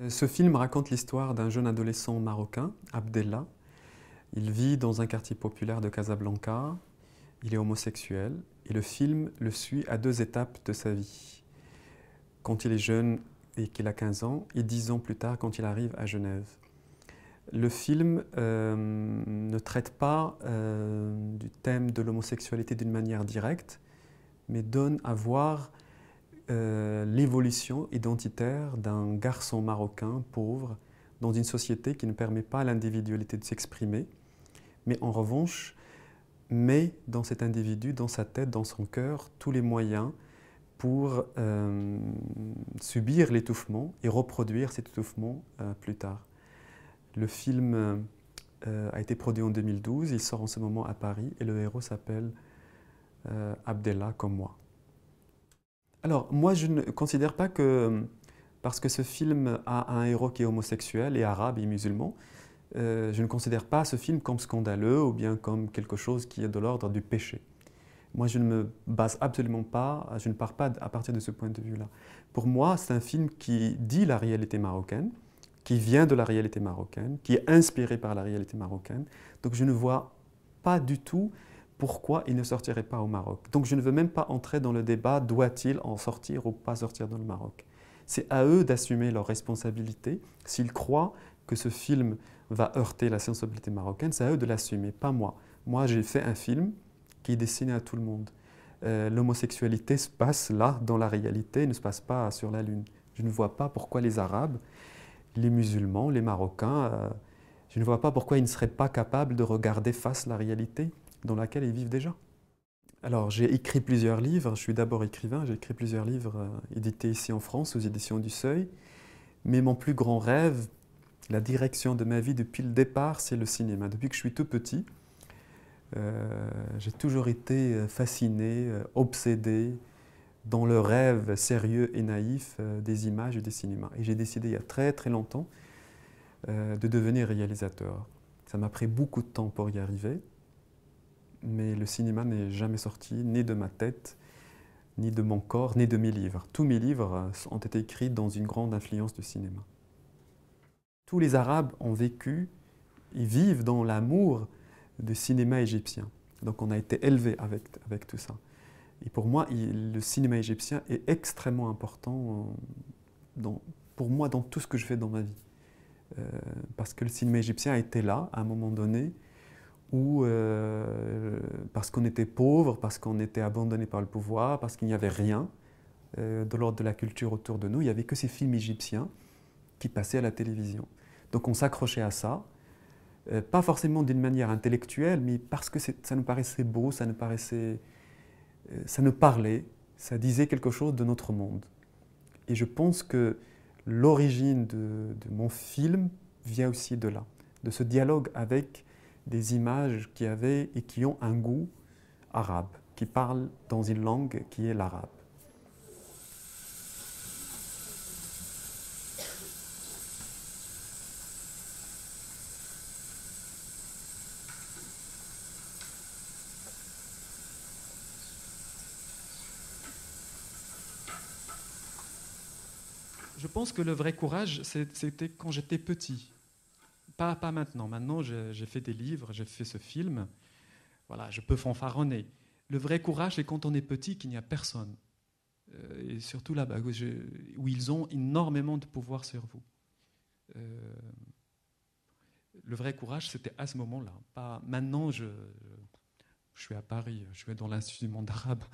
Ce film raconte l'histoire d'un jeune adolescent marocain, Abdellah. Il vit dans un quartier populaire de Casablanca. Il est homosexuel et le film le suit à deux étapes de sa vie. Quand il est jeune et qu'il a 15 ans et 10 ans plus tard quand il arrive à Genève. Le film ne traite pas du thème de l'homosexualité d'une manière directe, mais donne à voir l'évolution identitaire d'un garçon marocain pauvre dans une société qui ne permet pas à l'individualité de s'exprimer, mais en revanche met dans cet individu, dans sa tête, dans son cœur, tous les moyens pour subir l'étouffement et reproduire cet étouffement plus tard. Le film a été produit en 2012, il sort en ce moment à Paris et le héros s'appelle Abdellah comme moi. Alors, moi, je ne considère pas que, parce que ce film a un héros qui est homosexuel et arabe et musulman, je ne considère pas ce film comme scandaleux ou bien comme quelque chose qui est de l'ordre du péché. Moi, je ne me base absolument pas, je ne pars pas à partir de ce point de vue-là. Pour moi, c'est un film qui dit la réalité marocaine, qui vient de la réalité marocaine, qui est inspiré par la réalité marocaine. Donc, je ne vois pas du tout pourquoi il ne sortirait pas au Maroc. Donc je ne veux même pas entrer dans le débat, doit-il en sortir ou pas sortir dans le Maroc. C'est à eux d'assumer leurs responsabilités. S'ils croient que ce film va heurter la sensibilité marocaine, c'est à eux de l'assumer, pas moi. Moi, j'ai fait un film qui est destiné à tout le monde. L'homosexualité se passe là, dans la réalité, ne se passe pas sur la Lune. Je ne vois pas pourquoi les Arabes, les musulmans, les Marocains, je ne vois pas pourquoi ils ne seraient pas capables de regarder face la réalité dans laquelle ils vivent déjà. Alors, j'ai écrit plusieurs livres. Je suis d'abord écrivain. J'ai écrit plusieurs livres édités ici en France, aux éditions du Seuil. Mais mon plus grand rêve, la direction de ma vie depuis le départ, c'est le cinéma. Depuis que je suis tout petit, j'ai toujours été fasciné, obsédé dans le rêve sérieux et naïf des images et des cinémas. Et j'ai décidé il y a très très longtemps de devenir réalisateur. Ça m'a pris beaucoup de temps pour y arriver. Mais le cinéma n'est jamais sorti, ni de ma tête, ni de mon corps, ni de mes livres. Tous mes livres ont été écrits dans une grande influence du cinéma. Tous les Arabes ont vécu, ils vivent dans l'amour du cinéma égyptien. Donc on a été élevés avec tout ça. Et pour moi, le cinéma égyptien est extrêmement important pour moi dans tout ce que je fais dans ma vie. Parce que le cinéma égyptien a été là, à un moment donné, ou parce qu'on était pauvre, parce qu'on était abandonné par le pouvoir, parce qu'il n'y avait rien de l'ordre de la culture autour de nous. Il n'y avait que ces films égyptiens qui passaient à la télévision. Donc on s'accrochait à ça, pas forcément d'une manière intellectuelle, mais parce que ça nous paraissait beau, ça nous parlait, ça disait quelque chose de notre monde. Et je pense que l'origine de mon film vient aussi de là, de ce dialogue avec des images qui avaient et qui ont un goût arabe, qui parlent dans une langue qui est l'arabe. Je pense que le vrai courage, c'était quand j'étais petit. Pas maintenant. Maintenant, j'ai fait des livres, j'ai fait ce film. Voilà, je peux fanfaronner. Le vrai courage, c'est quand on est petit, qu'il n'y a personne. Et surtout là-bas, où ils ont énormément de pouvoir sur vous. Le vrai courage, c'était à ce moment-là. Pas maintenant, je suis à Paris, je suis dans l'Institut du monde arabe.